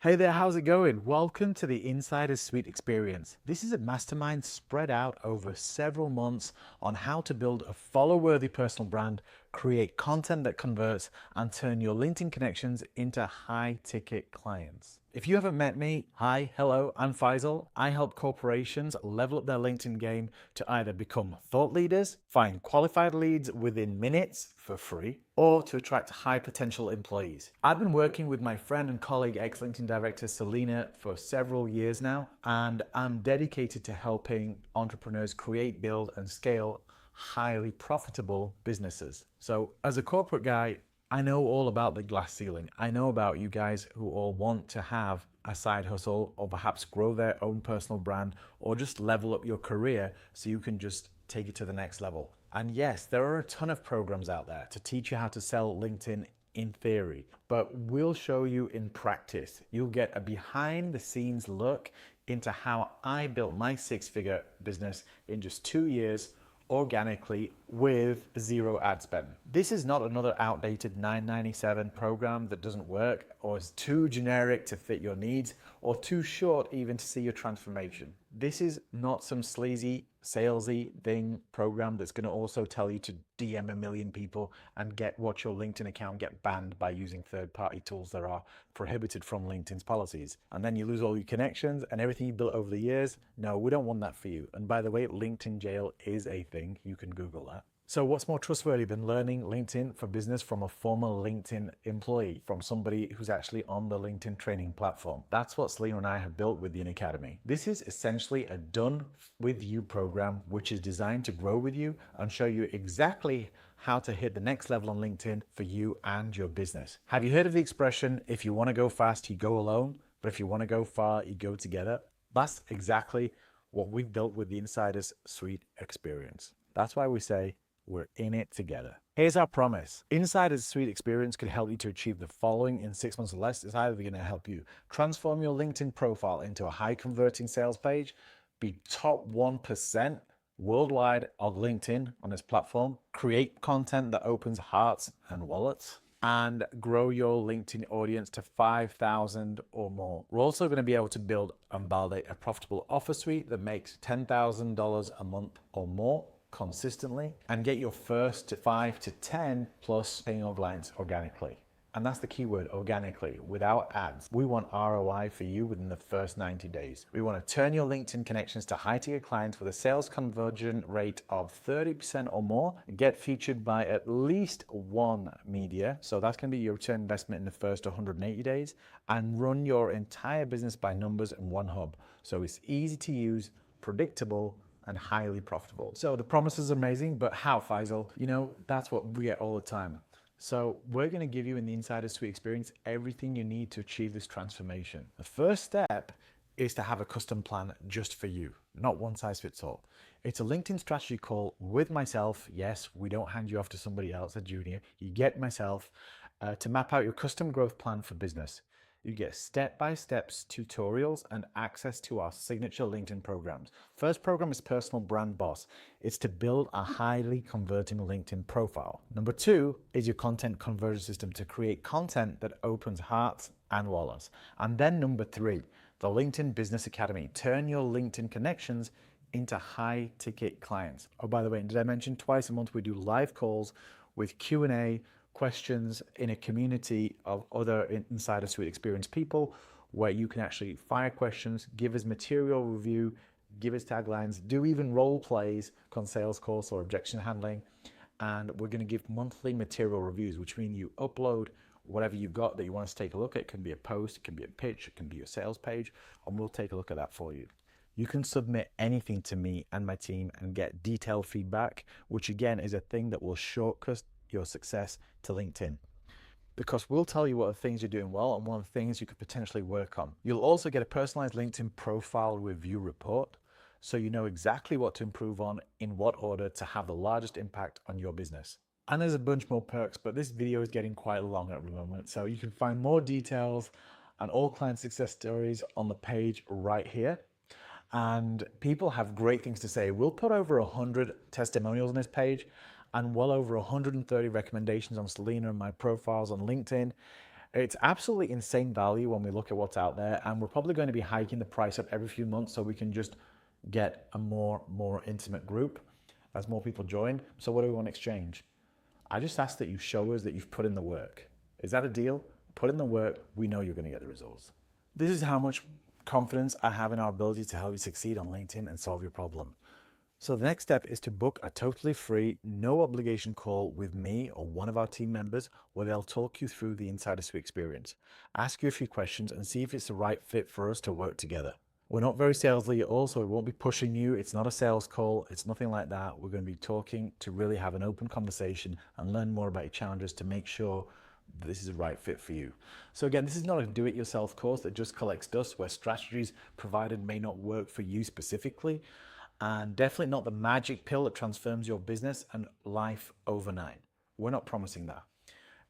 Hey there, how's it going? Welcome to the Insider Suite experience. This is a mastermind spread out over several months on how to build a follow-worthy personal brand, create content that converts, and turn your LinkedIn connections into high-ticket clients. If you haven't met me, hi, hello, I'm Faisal. I help corporations level up their LinkedIn game to either become thought leaders, find qualified leads within minutes for free, or to attract high potential employees. I've been working with my friend and colleague, ex-LinkedIn director Selena, for several years now, and I'm dedicated to helping entrepreneurs create, build, and scale highly profitable businesses. So as a corporate guy, I know all about the glass ceiling. I know about you guys who all want to have a side hustle or perhaps grow their own personal brand or just level up your career so you can just take it to the next level. And yes, there are a ton of programs out there to teach you how to sell LinkedIn in theory, but we'll show you in practice. You'll get a behind the scenes look into how I built my six-figure business in just 2 years organically with zero ad spend. This is not another outdated $9.97 program that doesn't work or is too generic to fit your needs or too short even to see your transformation. This is not some sleazy, salesy thing program that's going to also tell you to DM a million people and watch your LinkedIn account get banned by using third-party tools that are prohibited from LinkedIn's policies. And then you lose all your connections and everything you built over the years. No, we don't want that for you. And by the way, LinkedIn jail is a thing. You can Google that. So what's more trustworthy than learning LinkedIn for business from a former LinkedIn employee, from somebody who's actually on the LinkedIn training platform? That's what Selena and I have built with the Academy. This is essentially a done with you program, which is designed to grow with you and show you exactly how to hit the next level on LinkedIn for you and your business. Have you heard of the expression, if you want to go fast, you go alone, but if you want to go far, you go together? That's exactly what we've built with the Insiders Suite experience. That's why we say, we're in it together. Here's our promise. Insider's Suite experience could help you to achieve the following in 6 months or less. It's either going to help you transform your LinkedIn profile into a high converting sales page, be top 1% worldwide of LinkedIn on this platform, create content that opens hearts and wallets, and grow your LinkedIn audience to 5,000 or more. We're also going to be able to build and validate a profitable offer suite that makes $10,000 a month or more consistently and get your first 5 to 10 plus paying over lines organically. And that's the key word, organically, without ads. We want ROI for you within the first 90 days. We want to turn your LinkedIn connections to high-ticket clients with a sales conversion rate of 30% or more, get featured by at least one media. So that's going to be your return investment in the first 180 days, and run your entire business by numbers in one hub. So it's easy to use, predictable, and highly profitable. So the promise is amazing, but how, Faisal? You know, that's what we get all the time. So we're going to give you in the Insider Suite experience everything you need to achieve this transformation. The first step is to have a custom plan just for you, not one size fits all. It's a LinkedIn strategy call with myself. Yes, we don't hand you off to somebody else, a junior. You get myself to map out your custom growth plan for business. You get step-by-step tutorials and access to our signature LinkedIn programs. First program is Personal Brand Boss. It's to build a highly converting LinkedIn profile. Number 2 is your content conversion system to create content that opens hearts and wallets. And then number 3, the LinkedIn Business Academy. Turn your LinkedIn connections into high-ticket clients. Oh, by the way, did I mention twice a month we do live calls with Q&A, questions in a community of other Insider Suite experienced people where you can actually fire questions, give us material review, give us taglines, do even role plays on sales calls or objection handling. And we're going to give monthly material reviews, which mean you upload whatever you've got that you want us to take a look at. It can be a post, it can be a pitch, it can be a sales page, and we'll take a look at that for you. You can submit anything to me and my team and get detailed feedback, which again is a thing that will shortcut your success to LinkedIn, because we'll tell you what are things you're doing well and what are things you could potentially work on. You'll also get a personalized LinkedIn profile review report, so you know exactly what to improve on in what order to have the largest impact on your business. And there's a bunch more perks, but this video is getting quite long at the moment, so you can find more details and all client success stories on the page right here. And people have great things to say. We'll put over 100 testimonials on this page and well over 130 recommendations on Selena and my profiles on LinkedIn. It's absolutely insane value when we look at what's out there, and we're probably going to be hiking the price up every few months so we can just get a more intimate group as more people join. So what do we want to exchange? I just ask that you show us that you've put in the work. Is that a deal? Put in the work, we know you're going to get the results. This is how much confidence I have in our ability to help you succeed on LinkedIn and solve your problem. So the next step is to book a totally free, no obligation call with me or one of our team members where they'll talk you through the Insider Suite experience, ask you a few questions and see if it's the right fit for us to work together. We're not very salesy at all, so we won't be pushing you. It's not a sales call. It's nothing like that. We're going to be talking to really have an open conversation and learn more about your challenges to make sure this is the right fit for you. So again, this is not a do-it-yourself course that just collects dust where strategies provided may not work for you specifically, and definitely not the magic pill that transforms your business and life overnight. We're not promising that.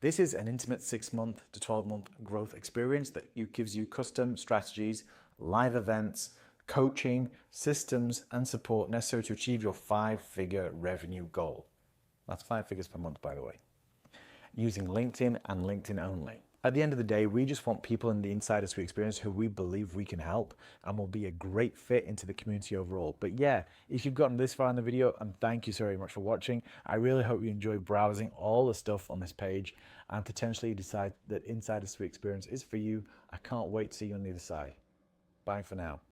This is an intimate 6-month to 12-month growth experience that gives you custom strategies, live events, coaching, systems, and support necessary to achieve your 5-figure revenue goal. That's 5 figures per month, by the way, using LinkedIn and LinkedIn only. At the end of the day, we just want people in the Insider Suite experience who we believe we can help and will be a great fit into the community overall. But yeah, if you've gotten this far in the video, and thank you so very much for watching, I really hope you enjoy browsing all the stuff on this page and potentially decide that Insider Suite experience is for you. I can't wait to see you on the other side. Bye for now.